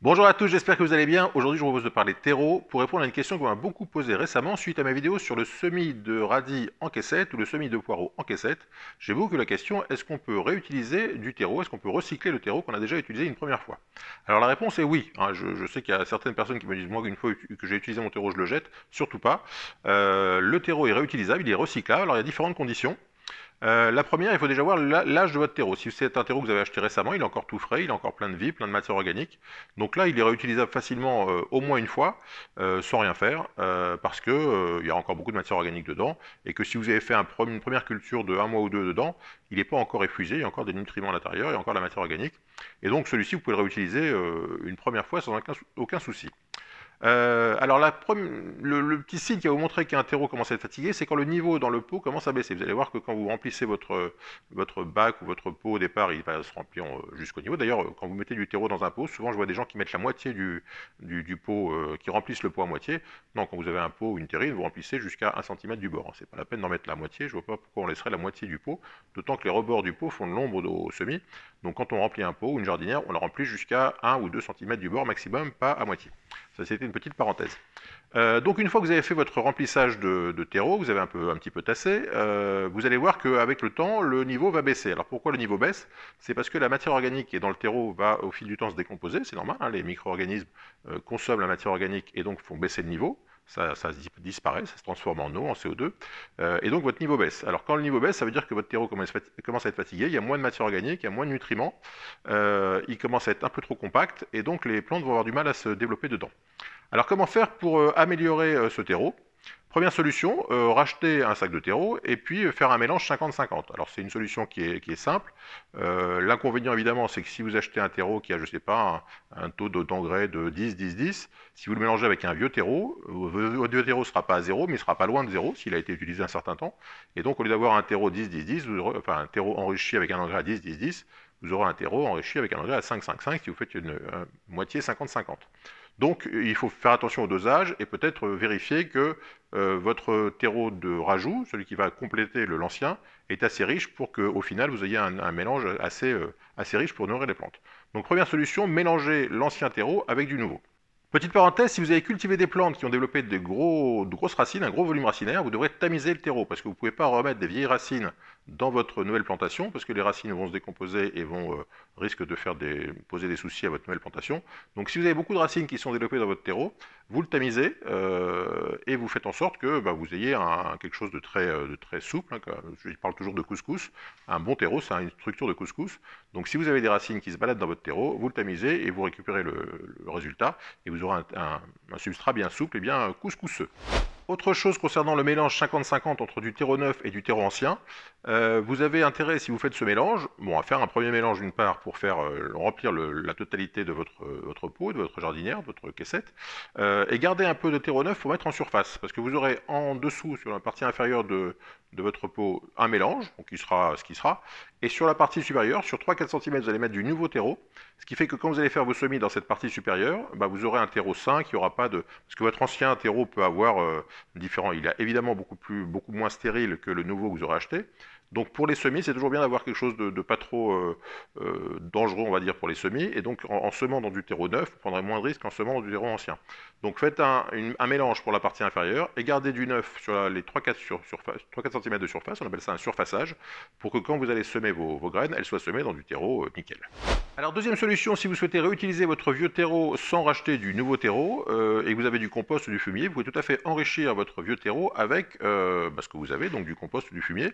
Bonjour à tous, j'espère que vous allez bien. Aujourd'hui, je vous propose de parler terreau pour répondre à une question qu'on m'a beaucoup posée récemment suite à ma vidéo sur le semis de radis en caissette ou le semis de poireaux en caissette. J'ai beaucoup la question, est-ce qu'on peut réutiliser du terreau? Est-ce qu'on peut recycler le terreau qu'on a déjà utilisé une première fois? Alors la réponse est oui. Je sais qu'il y a certaines personnes qui me disent, moi, une fois que j'ai utilisé mon terreau, je le jette. Surtout pas. Le terreau est réutilisable, il est recyclable. Alors il y a différentes conditions. La première, il faut déjà voir l'âge de votre terreau. Si c'est un terreau que vous avez acheté récemment, il est encore tout frais, il est encore plein de vie, plein de matière organique. Donc là, il est réutilisable facilement au moins une fois, sans rien faire, parce que il y a encore beaucoup de matière organique dedans, et que si vous avez fait une première culture de un mois ou deux dedans, il n'est pas encore épuisé, il y a encore des nutriments à l'intérieur, il y a encore de la matière organique. Et donc celui-ci, vous pouvez le réutiliser une première fois sans aucun souci. Alors le petit signe qui va vous montrer qu'un terreau commence à être fatigué, c'est quand le niveau dans le pot commence à baisser. Vous allez voir que quand vous remplissez votre bac ou votre pot au départ, il va se remplir jusqu'au niveau. D'ailleurs, quand vous mettez du terreau dans un pot, souvent je vois des gens qui mettent la moitié du pot, qui remplissent le pot à moitié. Non, quand vous avez un pot ou une terrine, vous remplissez jusqu'à 1 cm du bord. C'est pas la peine d'en mettre la moitié, je vois pas pourquoi on laisserait la moitié du pot, d'autant que les rebords du pot font de l'ombre au semis. Donc quand on remplit un pot ou une jardinière, on le remplit jusqu'à 1 ou 2 cm du bord maximum, pas à moitié. Ça, c'était une petite parenthèse. Donc une fois que vous avez fait votre remplissage de terreau, vous avez un petit peu tassé, vous allez voir qu'avec le temps, le niveau va baisser. Alors pourquoi le niveau baisse? C'est parce que la matière organique qui est dans le terreau va au fil du temps se décomposer, c'est normal, hein, les micro-organismes consomment la matière organique et donc font baisser le niveau. Ça disparaît, ça se transforme en eau, en CO2, et donc votre niveau baisse. Alors quand le niveau baisse, ça veut dire que votre terreau commence à être fatigué, il y a moins de matière organique, il y a moins de nutriments, il commence à être un peu trop compact, et donc les plantes vont avoir du mal à se développer dedans. Alors comment faire pour améliorer ce terreau? Première solution, racheter un sac de terreau et puis faire un mélange 50-50. Alors c'est une solution qui est simple. L'inconvénient évidemment, c'est que si vous achetez un terreau qui a, je sais pas, un taux d'engrais de 10-10-10, si vous le mélangez avec un vieux terreau, votre vieux terreau ne sera pas à zéro, mais il sera pas loin de zéro s'il a été utilisé un certain temps. Et donc au lieu d'avoir un terreau 10-10-10, enfin un terreau enrichi avec un engrais à 10-10-10, vous aurez un terreau enrichi avec un engrais à 5-5-5 si vous faites une moitié 50-50. Donc il faut faire attention au dosage et peut-être vérifier que votre terreau de rajout, celui qui va compléter l'ancien, est assez riche pour qu'au final vous ayez un mélange assez riche pour nourrir les plantes. Donc première solution, mélanger l'ancien terreau avec du nouveau. Petite parenthèse, si vous avez cultivé des plantes qui ont développé de grosses racines, un gros volume racinaire, vous devrez tamiser le terreau parce que vous ne pouvez pas remettre des vieilles racines dans votre nouvelle plantation parce que les racines vont se décomposer et risquent de poser des soucis à votre nouvelle plantation. Donc si vous avez beaucoup de racines qui sont développées dans votre terreau, vous le tamisez et vous faites en sorte que vous ayez quelque chose de très souple. Hein, je parle toujours de couscous. Un bon terreau, c'est une structure de couscous. Donc si vous avez des racines qui se baladent dans votre terreau, vous le tamisez et vous récupérez le résultat et vous aurez un substrat bien souple et bien couscousseux. Autre chose concernant le mélange 50-50 entre du terreau neuf et du terreau ancien, vous avez intérêt, si vous faites ce mélange, à faire un premier mélange d'une part pour faire remplir la totalité de votre pot, de votre jardinière, de votre caissette, et garder un peu de terreau neuf pour mettre en surface, parce que vous aurez en dessous, sur la partie inférieure de votre pot, un mélange, donc qui sera ce qui sera, et sur la partie supérieure, sur 3-4 cm, vous allez mettre du nouveau terreau, ce qui fait que quand vous allez faire vos semis dans cette partie supérieure, vous aurez un terreau sain qui n'aura pas de... Parce que votre ancien terreau peut avoir différents... Il est évidemment beaucoup moins stérile que le nouveau que vous aurez acheté. Donc pour les semis, c'est toujours bien d'avoir quelque chose de pas trop dangereux, on va dire, pour les semis. Et donc en semant dans du terreau neuf, vous prendrez moins de risques qu'en semant dans du terreau ancien. Donc faites un mélange pour la partie inférieure et gardez du neuf sur les 3-4 cm de surface, on appelle ça un surfaçage, pour que quand vous allez semer vos graines, elles soient semées dans du terreau nickel. Alors deuxième solution, si vous souhaitez réutiliser votre vieux terreau sans racheter du nouveau terreau et que vous avez du compost ou du fumier, vous pouvez tout à fait enrichir votre vieux terreau avec ce que vous avez, donc du compost ou du fumier.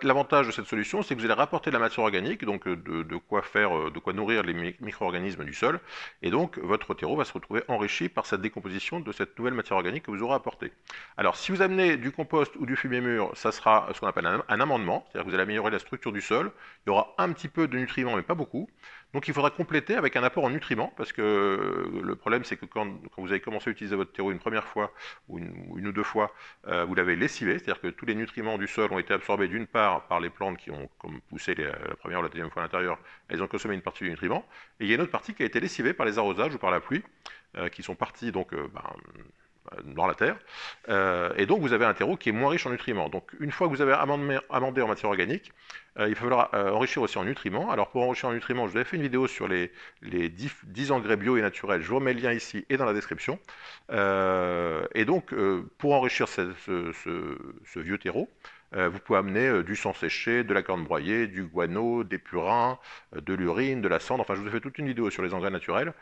L'avantage de cette solution, c'est que vous allez rapporter de la matière organique, donc de quoi nourrir les micro-organismes du sol, et donc votre terreau va se retrouver enrichi par cette décomposition de cette nouvelle matière organique que vous aurez apportée. Alors si vous amenez du compost ou du fumier mûr, ça sera ce qu'on appelle un amendement, c'est-à-dire que vous allez améliorer la structure du sol, il y aura un petit peu de nutriments mais pas beaucoup, donc il faudra compléter avec un apport en nutriments, parce que le problème c'est que quand vous avez commencé à utiliser votre terreau une première fois, ou une ou deux fois, vous l'avez lessivé, c'est-à-dire que tous les nutriments du sol ont été absorbés d'une part par les plantes qui ont poussé la première ou la deuxième fois à l'intérieur, elles ont consommé une partie des nutriments, et il y a une autre partie qui a été lessivée par les arrosages ou par la pluie, qui sont partis donc dans la terre, et donc vous avez un terreau qui est moins riche en nutriments. Donc une fois que vous avez amendé en matière organique, il va falloir enrichir aussi en nutriments. Alors pour enrichir en nutriments, je vous avais fait une vidéo sur les 10 engrais bio et naturels, je vous remets le lien ici et dans la description. Et donc pour enrichir ce vieux terreau, vous pouvez amener du sang séché, de la corne broyée, du guano, des purins, de l'urine, de la cendre. Enfin, je vous ai fait toute une vidéo sur les engrais naturels.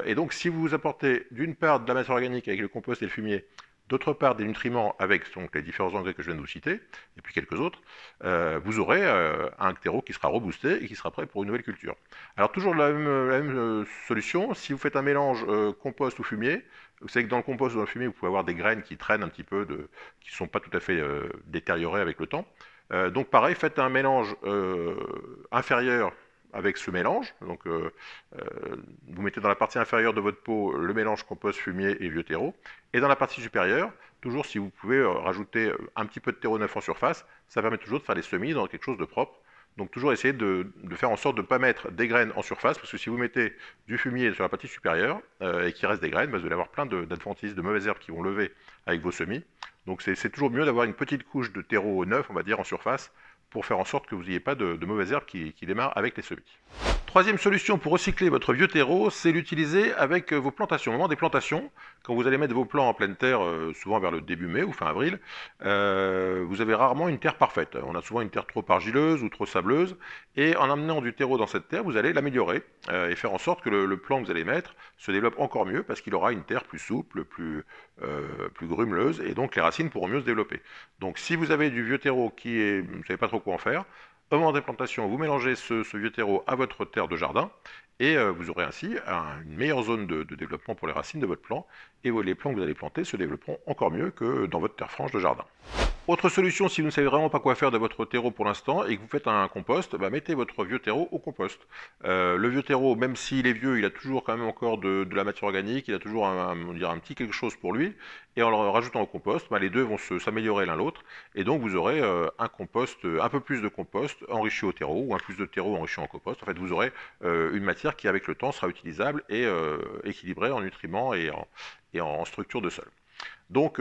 Et donc, si vous apportez d'une part de la matière organique avec le compost et le fumier, d'autre part des nutriments avec donc, les différents engrais que je viens de vous citer, et puis quelques autres, vous aurez un terreau qui sera reboosté et qui sera prêt pour une nouvelle culture. Alors toujours la même solution, si vous faites un mélange compost ou fumier, vous savez que dans le compost ou dans le fumier, vous pouvez avoir des graines qui traînent un petit peu, qui ne sont pas tout à fait détériorées avec le temps. Donc pareil, faites un mélange inférieur avec ce mélange. Donc vous mettez dans la partie inférieure de votre pot le mélange compost, fumier et vieux terreau. Et dans la partie supérieure, toujours si vous pouvez rajouter un petit peu de terreau neuf en surface, ça permet toujours de faire des semis dans quelque chose de propre. Donc toujours essayer de faire en sorte de ne pas mettre des graines en surface, parce que si vous mettez du fumier sur la partie supérieure et qu'il reste des graines, bah, vous allez avoir plein d'adventices, de mauvaises herbes qui vont lever avec vos semis. Donc c'est toujours mieux d'avoir une petite couche de terreau neuf, on va dire, en surface, pour faire en sorte que vous n'ayez pas de mauvaises herbes qui démarrent avec les semis. Troisième solution pour recycler votre vieux terreau, c'est l'utiliser avec vos plantations. Au moment des plantations, quand vous allez mettre vos plants en pleine terre, souvent vers le début mai ou fin avril, vous avez rarement une terre parfaite. On a souvent une terre trop argileuse ou trop sableuse, et en amenant du terreau dans cette terre, vous allez l'améliorer et faire en sorte que le plant que vous allez mettre se développe encore mieux parce qu'il aura une terre plus souple, plus grumeleuse, et donc les racines pourront mieux se développer. Donc si vous avez du vieux terreau vous ne savez pas trop quoi en faire, au moment des plantations, vous mélangez ce vieux terreau à votre terre de jardin et vous aurez ainsi une meilleure zone de développement pour les racines de votre plant et les plants que vous allez planter se développeront encore mieux que dans votre terre franche de jardin. Autre solution, si vous ne savez vraiment pas quoi faire de votre terreau pour l'instant et que vous faites un compost, bah mettez votre vieux terreau au compost. Le vieux terreau, même s'il est vieux, il a toujours quand même encore de la matière organique, il a toujours on dirait un petit quelque chose pour lui, et en le rajoutant au compost, bah les deux vont s'améliorer l'un l'autre, et donc vous aurez un compost, un peu plus de compost enrichi au terreau, ou un plus de terreau enrichi en compost. En fait, vous aurez une matière qui, avec le temps, sera utilisable et équilibrée en nutriments et en structure de sol. Donc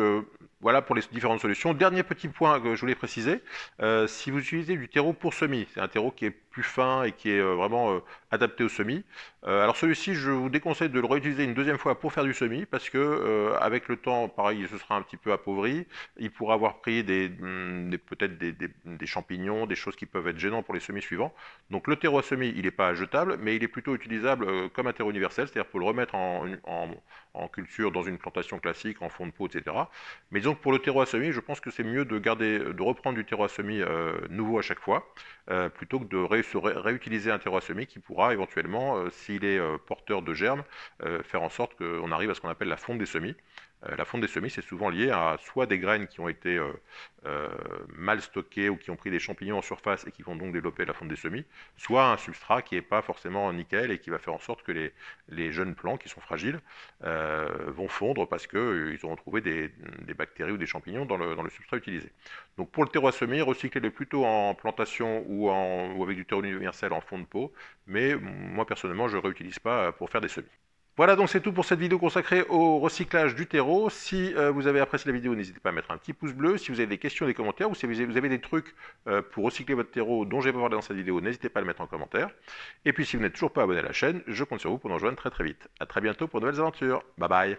voilà pour les différentes solutions. Dernier petit point que je voulais préciser, si vous utilisez du terreau pour semis, c'est un terreau qui est plus fin et qui est vraiment adapté au semis. Alors celui-ci, je vous déconseille de le réutiliser une deuxième fois pour faire du semis, parce que avec le temps, pareil, ce sera un petit peu appauvri. Il pourra avoir pris peut-être des champignons, des choses qui peuvent être gênantes pour les semis suivants. Donc le terreau à semis, il n'est pas jetable, mais il est plutôt utilisable comme un terreau universel, c'est-à-dire pour le remettre en culture dans une plantation classique, en fond de pot, etc. Mais disons que pour le terreau à semis, je pense que c'est mieux de reprendre du terreau à semis nouveau à chaque fois, plutôt que de réutiliser un terreau à semis qui pourra éventuellement, s'il est porteur de germes, faire en sorte qu'on arrive à ce qu'on appelle la fonte des semis. La fonte des semis, c'est souvent lié à soit des graines qui ont été mal stockées ou qui ont pris des champignons en surface et qui vont donc développer la fonte des semis, soit un substrat qui n'est pas forcément nickel et qui va faire en sorte que les jeunes plants qui sont fragiles vont fondre parce qu'ils auront trouvé des bactéries ou des champignons dans le substrat utilisé. Donc pour le terreau à semis, recyclez-le plutôt en plantation ou avec du terreau universel en fond de pot, mais moi personnellement je ne réutilise pas pour faire des semis. Voilà, donc c'est tout pour cette vidéo consacrée au recyclage du terreau. Si vous avez apprécié la vidéo, n'hésitez pas à mettre un petit pouce bleu. Si vous avez des questions, des commentaires, ou si vous avez des trucs pour recycler votre terreau dont j'ai pas parlé dans cette vidéo, n'hésitez pas à le mettre en commentaire. Et puis si vous n'êtes toujours pas abonné à la chaîne, je compte sur vous pour nous rejoindre très très vite. A très bientôt pour de nouvelles aventures. Bye bye.